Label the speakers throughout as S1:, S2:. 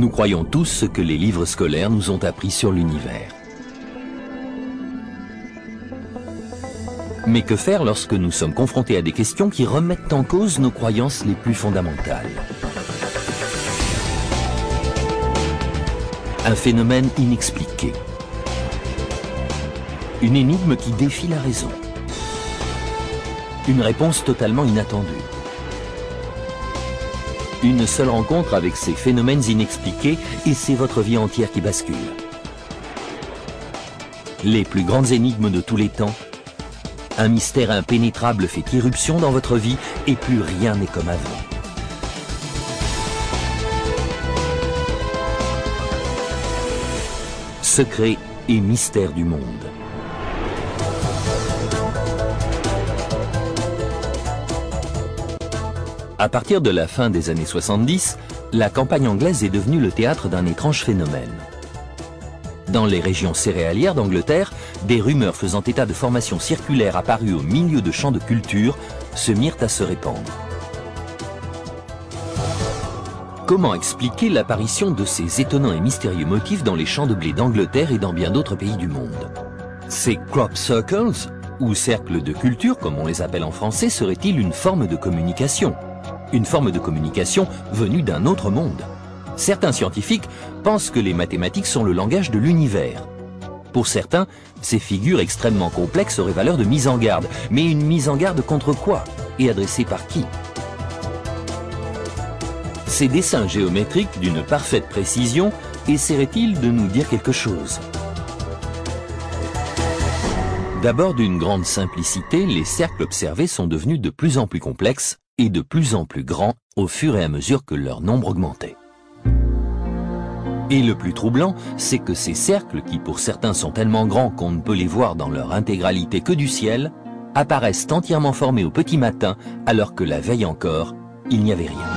S1: Nous croyons tous ce que les livres scolaires nous ont appris sur l'univers. Mais que faire lorsque nous sommes confrontés à des questions qui remettent en cause nos croyances les plus fondamentales? Un phénomène inexpliqué. Une énigme qui défie la raison. Une réponse totalement inattendue. Une seule rencontre avec ces phénomènes inexpliqués et c'est votre vie entière qui bascule. Les plus grandes énigmes de tous les temps. Un mystère impénétrable fait irruption dans votre vie et plus rien n'est comme avant. Secrets et mystères du monde. À partir de la fin des années 70, la campagne anglaise est devenue le théâtre d'un étrange phénomène. Dans les régions céréalières d'Angleterre, des rumeurs faisant état de formations circulaires apparues au milieu de champs de culture se mirent à se répandre. Comment expliquer l'apparition de ces étonnants et mystérieux motifs dans les champs de blé d'Angleterre et dans bien d'autres pays du monde? Ces crop circles, ou cercles de culture comme on les appelle en français, seraient-ils une forme de communication? Une forme de communication venue d'un autre monde. Certains scientifiques pensent que les mathématiques sont le langage de l'univers. Pour certains, ces figures extrêmement complexes auraient valeur de mise en garde. Mais une mise en garde contre quoi? Et adressée par qui? Ces dessins géométriques d'une parfaite précision essaieraient-ils de nous dire quelque chose? D'abord d'une grande simplicité, les cercles observés sont devenus de plus en plus complexes et de plus en plus grands au fur et à mesure que leur nombre augmentait. Et le plus troublant, c'est que ces cercles, qui pour certains sont tellement grands qu'on ne peut les voir dans leur intégralité que du ciel, apparaissent entièrement formés au petit matin, alors que la veille encore, il n'y avait rien.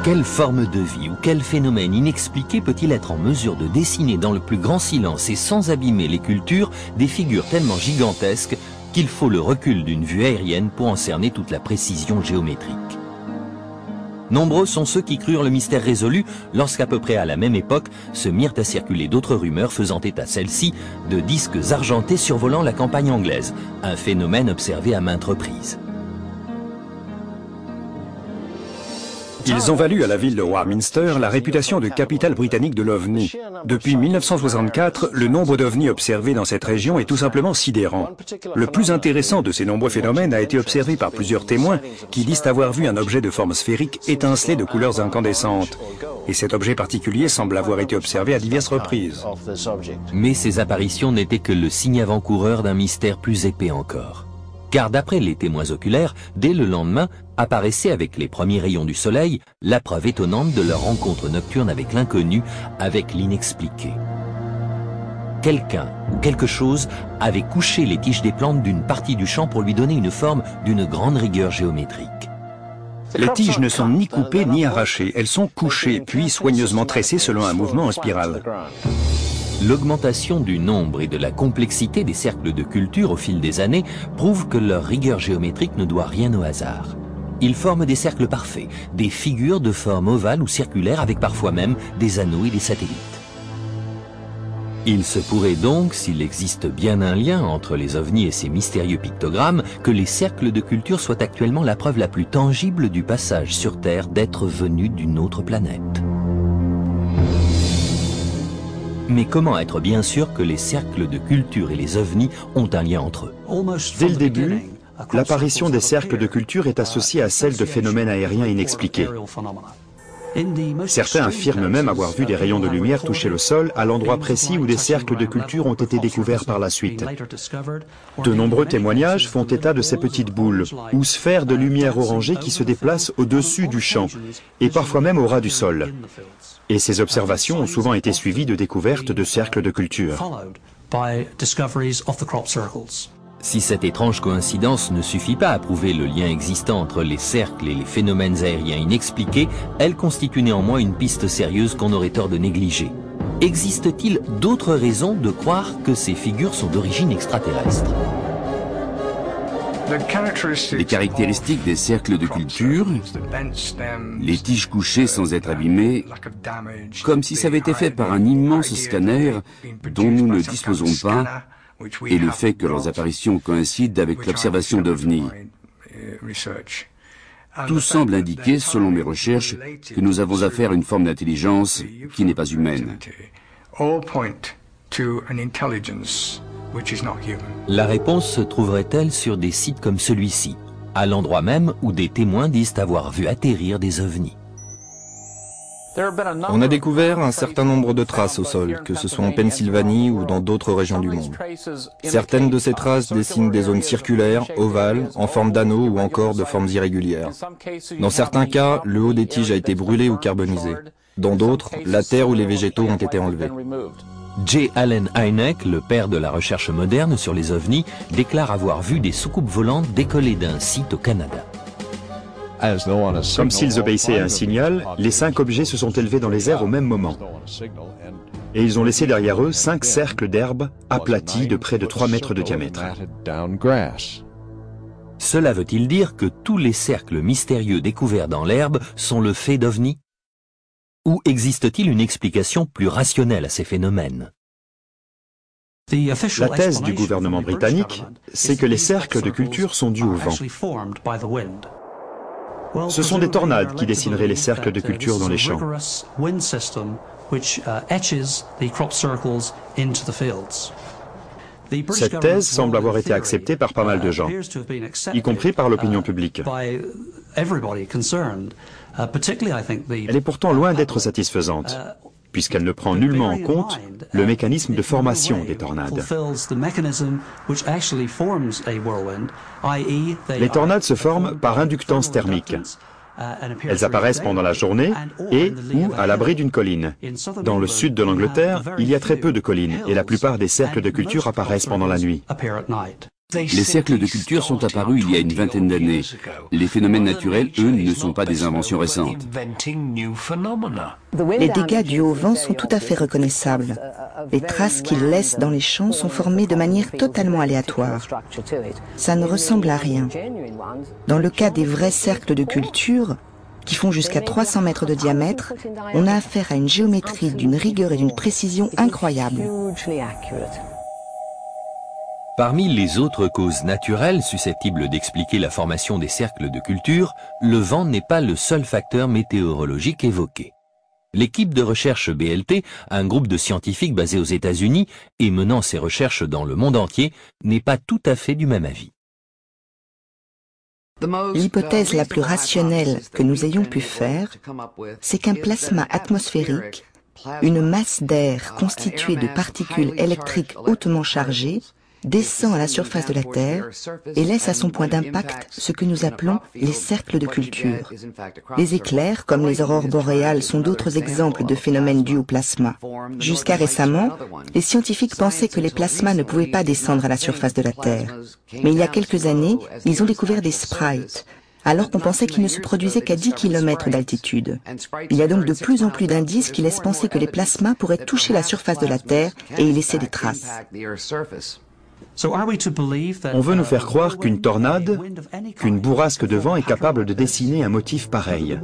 S1: Quelle forme de vie ou quel phénomène inexpliqué peut-il être en mesure de dessiner dans le plus grand silence et sans abîmer les cultures des figures tellement gigantesques qu'il faut le recul d'une vue aérienne pour en cerner toute la précision géométrique? Nombreux sont ceux qui crurent le mystère résolu lorsqu'à peu près à la même époque se mirent à circuler d'autres rumeurs faisant état celles-ci de disques argentés survolant la campagne anglaise, un phénomène observé à maintes reprises.
S2: Ils ont valu à la ville de Warminster la réputation de capitale britannique de l'OVNI. Depuis 1964, le nombre d'OVNI observés dans cette région est tout simplement sidérant. Le plus intéressant de ces nombreux phénomènes a été observé par plusieurs témoins qui disent avoir vu un objet de forme sphérique étinceler de couleurs incandescentes. Et cet objet particulier semble avoir été observé à diverses reprises.
S1: Mais ces apparitions n'étaient que le signe avant-coureur d'un mystère plus épais encore. Car d'après les témoins oculaires, dès le lendemain, apparaissait avec les premiers rayons du soleil la preuve étonnante de leur rencontre nocturne avec l'inconnu, avec l'inexpliqué. Quelqu'un ou quelque chose avait couché les tiges des plantes d'une partie du champ pour lui donner une forme d'une grande rigueur géométrique.
S2: Les tiges ne sont ni coupées ni arrachées, elles sont couchées puis soigneusement tressées selon un mouvement en spirale.
S1: L'augmentation du nombre et de la complexité des cercles de culture au fil des années prouve que leur rigueur géométrique ne doit rien au hasard. Ils forment des cercles parfaits, des figures de forme ovale ou circulaire avec parfois même des anneaux et des satellites. Il se pourrait donc, s'il existe bien un lien entre les ovnis et ces mystérieux pictogrammes, que les cercles de culture soient actuellement la preuve la plus tangible du passage sur Terre d'êtres venus d'une autre planète. Mais comment être bien sûr que les cercles de culture et les ovnis ont un lien entre eux?
S3: Dès le début, l'apparition des cercles de culture est associée à celle de phénomènes aériens inexpliqués. Certains affirment même avoir vu des rayons de lumière toucher le sol à l'endroit précis où des cercles de culture ont été découverts par la suite. De nombreux témoignages font état de ces petites boules ou sphères de lumière orangée qui se déplacent au-dessus du champ et parfois même au ras du sol. Et ces observations ont souvent été suivies de découvertes de cercles de culture.
S1: Si cette étrange coïncidence ne suffit pas à prouver le lien existant entre les cercles et les phénomènes aériens inexpliqués, elle constitue néanmoins une piste sérieuse qu'on aurait tort de négliger. Existe-t-il d'autres raisons de croire que ces figures sont d'origine extraterrestre?
S4: Les caractéristiques des cercles de culture, les tiges couchées sans être abîmées, comme si ça avait été fait par un immense scanner dont nous ne disposons pas, et le fait que leurs apparitions coïncident avec l'observation d'OVNI. Tout semble indiquer, selon mes recherches, que nous avons affaire à une forme d'intelligence qui n'est pas humaine.
S1: La réponse se trouverait-elle sur des sites comme celui-ci, à l'endroit même où des témoins disent avoir vu atterrir des ovnis?
S5: On a découvert un certain nombre de traces au sol, que ce soit en Pennsylvanie ou dans d'autres régions du monde. Certaines de ces traces dessinent des zones circulaires, ovales, en forme d'anneaux ou encore de formes irrégulières. Dans certains cas, le haut des tiges a été brûlé ou carbonisé. Dans d'autres, la terre ou les végétaux ont été enlevés.
S1: J. Allen Hynek, le père de la recherche moderne sur les ovnis, déclare avoir vu des soucoupes volantes décoller d'un site au Canada.
S3: Comme s'ils obéissaient à un signal, les 5 objets se sont élevés dans les airs au même moment. Et ils ont laissé derrière eux 5 cercles d'herbe aplatis de près de 3 mètres de diamètre.
S1: Cela veut-il dire que tous les cercles mystérieux découverts dans l'herbe sont le fait d'ovnis? Ou existe-t-il une explication plus rationnelle à ces phénomènes?
S3: La thèse du gouvernement britannique, c'est que les cercles de culture sont dus au vent. Ce sont des tornades qui dessineraient les cercles de culture dans les champs. Cette thèse semble avoir été acceptée par pas mal de gens, y compris par l'opinion publique. Elle est pourtant loin d'être satisfaisante, puisqu'elle ne prend nullement en compte le mécanisme de formation des tornades. Les tornades se forment par inductance thermique. Elles apparaissent pendant la journée et ou à l'abri d'une colline. Dans le sud de l'Angleterre, il y a très peu de collines et la plupart des cercles de culture apparaissent pendant la nuit.
S4: Les cercles de culture sont apparus il y a une vingtaine d'années. Les phénomènes naturels, eux, ne sont pas des inventions récentes.
S6: Les dégâts dus au vent sont tout à fait reconnaissables. Les traces qu'ils laissent dans les champs sont formées de manière totalement aléatoire. Ça ne ressemble à rien. Dans le cas des vrais cercles de culture, qui font jusqu'à 300 mètres de diamètre, on a affaire à une géométrie d'une rigueur et d'une précision incroyables.
S1: Parmi les autres causes naturelles susceptibles d'expliquer la formation des cercles de culture, le vent n'est pas le seul facteur météorologique évoqué. L'équipe de recherche BLT, un groupe de scientifiques basé aux États-Unis et menant ses recherches dans le monde entier, n'est pas tout à fait du même avis.
S6: L'hypothèse la plus rationnelle que nous ayons pu faire, c'est qu'un plasma atmosphérique, une masse d'air constituée de particules électriques hautement chargées, descend à la surface de la Terre et laisse à son point d'impact ce que nous appelons les cercles de culture. Les éclairs, comme les aurores boréales, sont d'autres exemples de phénomènes dus au plasma. Jusqu'à récemment, les scientifiques pensaient que les plasmas ne pouvaient pas descendre à la surface de la Terre. Mais il y a quelques années, ils ont découvert des sprites, alors qu'on pensait qu'ils ne se produisaient qu'à 10 km d'altitude. Il y a donc de plus en plus d'indices qui laissent penser que les plasmas pourraient toucher la surface de la Terre et y laisser des traces.
S3: On veut nous faire croire qu'une tornade, qu'une bourrasque de vent est capable de dessiner un motif pareil.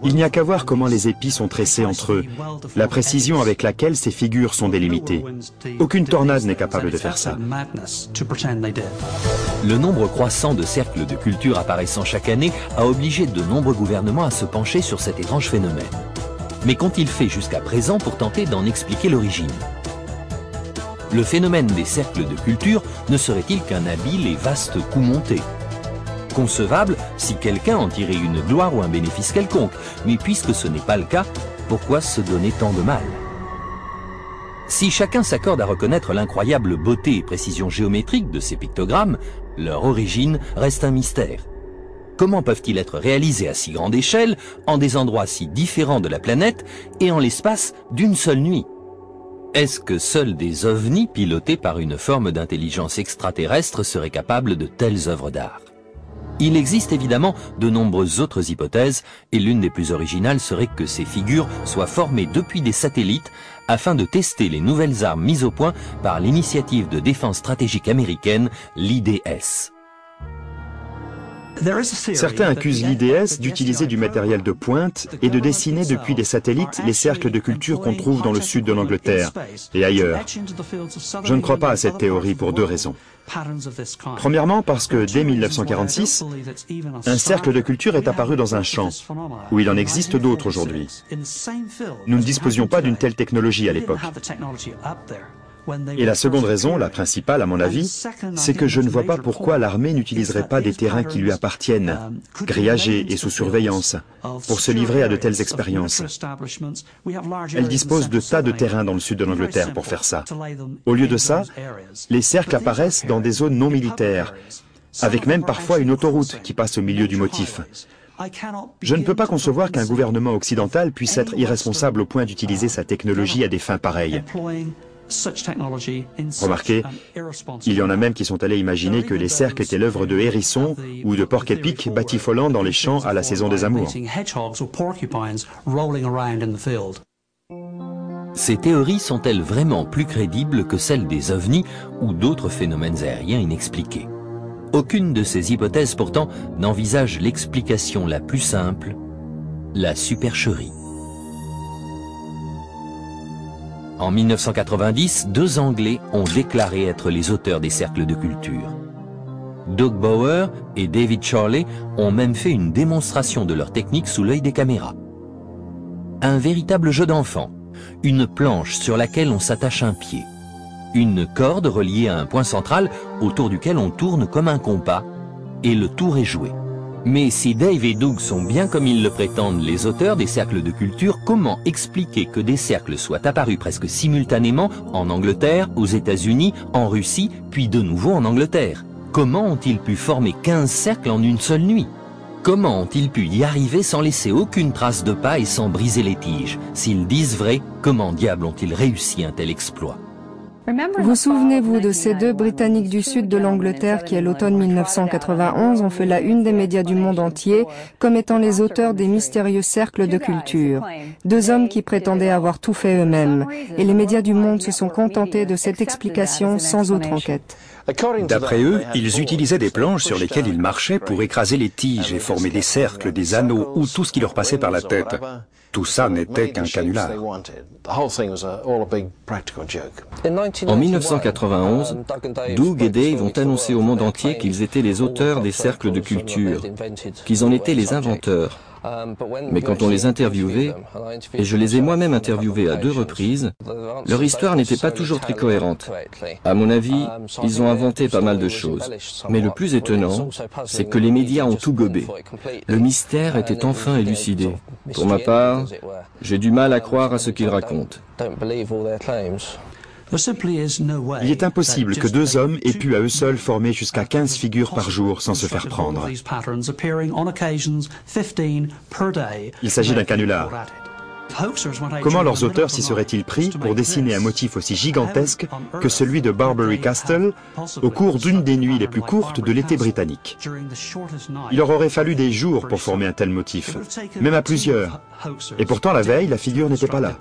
S3: Il n'y a qu'à voir comment les épis sont tressés entre eux, la précision avec laquelle ces figures sont délimitées. Aucune tornade n'est capable de faire ça.
S1: Le nombre croissant de cercles de culture apparaissant chaque année a obligé de nombreux gouvernements à se pencher sur cet étrange phénomène. Mais qu'ont-ils fait jusqu'à présent pour tenter d'en expliquer l'origine ? Le phénomène des cercles de culture ne serait-il qu'un habile et vaste coup monté? Concevable si quelqu'un en tirait une gloire ou un bénéfice quelconque, mais puisque ce n'est pas le cas, pourquoi se donner tant de mal? Si chacun s'accorde à reconnaître l'incroyable beauté et précision géométrique de ces pictogrammes, leur origine reste un mystère. Comment peuvent-ils être réalisés à si grande échelle, en des endroits si différents de la planète et en l'espace d'une seule nuit? Est-ce que seuls des ovnis pilotés par une forme d'intelligence extraterrestre seraient capables de telles œuvres d'art? Il existe évidemment de nombreuses autres hypothèses et l'une des plus originales serait que ces figures soient formées depuis des satellites afin de tester les nouvelles armes mises au point par l'initiative de défense stratégique américaine, l'IDS.
S3: Certains accusent l'IDS d'utiliser du matériel de pointe et de dessiner depuis des satellites les cercles de culture qu'on trouve dans le sud de l'Angleterre et ailleurs. Je ne crois pas à cette théorie pour deux raisons. Premièrement, parce que dès 1946, un cercle de culture est apparu dans un champ, où il en existe d'autres aujourd'hui. Nous ne disposions pas d'une telle technologie à l'époque. Et la seconde raison, la principale à mon avis, c'est que je ne vois pas pourquoi l'armée n'utiliserait pas des terrains qui lui appartiennent, grillagés et sous surveillance, pour se livrer à de telles expériences. Elle dispose de tas de terrains dans le sud de l'Angleterre pour faire ça. Au lieu de ça, les cercles apparaissent dans des zones non militaires, avec même parfois une autoroute qui passe au milieu du motif. Je ne peux pas concevoir qu'un gouvernement occidental puisse être irresponsable au point d'utiliser sa technologie à des fins pareilles. Remarquez, il y en a même qui sont allés imaginer que les cercles étaient l'œuvre de hérissons ou de porcs-épics batifolant dans les champs à la saison des amours.
S1: Ces théories sont-elles vraiment plus crédibles que celles des ovnis ou d'autres phénomènes aériens inexpliqués? Aucune de ces hypothèses pourtant n'envisage l'explication la plus simple, la supercherie. En 1990, deux Anglais ont déclaré être les auteurs des cercles de culture. Doug Bower et David Charley ont même fait une démonstration de leur technique sous l'œil des caméras. Un véritable jeu d'enfant, une planche sur laquelle on s'attache un pied, une corde reliée à un point central autour duquel on tourne comme un compas, et le tour est joué. Mais si Dave et Doug sont bien comme ils le prétendent les auteurs des cercles de culture, comment expliquer que des cercles soient apparus presque simultanément en Angleterre, aux États-Unis, en Russie, puis de nouveau en Angleterre? Comment ont-ils pu former 15 cercles en une seule nuit? Comment ont-ils pu y arriver sans laisser aucune trace de pas et sans briser les tiges? S'ils disent vrai, comment diable ont-ils réussi un tel exploit?
S7: Vous souvenez-vous de ces deux Britanniques du sud de l'Angleterre qui, à l'automne 1991, ont fait la une des médias du monde entier comme étant les auteurs des mystérieux cercles de culture. Deux hommes qui prétendaient avoir tout fait eux-mêmes. Et les médias du monde se sont contentés de cette explication sans autre enquête.
S2: D'après eux, ils utilisaient des planches sur lesquelles ils marchaient pour écraser les tiges et former des cercles, des anneaux ou tout ce qui leur passait par la tête. Tout ça n'était qu'un canular.
S5: En 1991, Doug et Dave ont annoncé au monde entier qu'ils étaient les auteurs des cercles de culture, qu'ils en étaient les inventeurs. Mais quand on les interviewait, et je les ai moi-même interviewés à 2 reprises, leur histoire n'était pas toujours très cohérente. À mon avis, ils ont inventé pas mal de choses. Mais le plus étonnant, c'est que les médias ont tout gobé. Le mystère était enfin élucidé. Pour ma part, j'ai du mal à croire à ce qu'ils racontent.
S3: Il est impossible que deux hommes aient pu à eux seuls former jusqu'à 15 figures par jour sans se faire prendre. Il s'agit d'un canular. Comment leurs auteurs s'y seraient-ils pris pour dessiner un motif aussi gigantesque que celui de Barbary Castle au cours d'une des nuits les plus courtes de l'été britannique? Il leur aurait fallu des jours pour former un tel motif, même à plusieurs. Et pourtant la veille, la figure n'était pas là.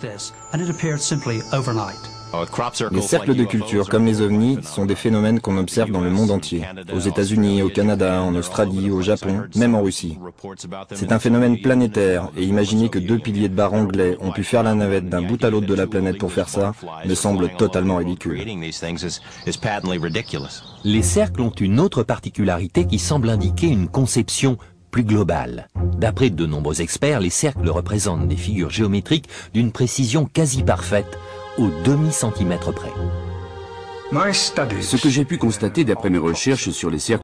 S5: Les cercles de culture, comme les ovnis, sont des phénomènes qu'on observe dans le monde entier. Aux États-Unis, au Canada, en Australie, au Japon, même en Russie. C'est un phénomène planétaire, et imaginer que 2 piliers de barre anglais ont pu faire la navette d'un bout à l'autre de la planète pour faire ça, me semble totalement ridicule.
S1: Les cercles ont une autre particularité qui semble indiquer une conception plus globale. D'après de nombreux experts, les cercles représentent des figures géométriques d'une précision quasi parfaite, au demi-centimètre près.
S4: Ce que j'ai pu constater d'après mes recherches sur les cercles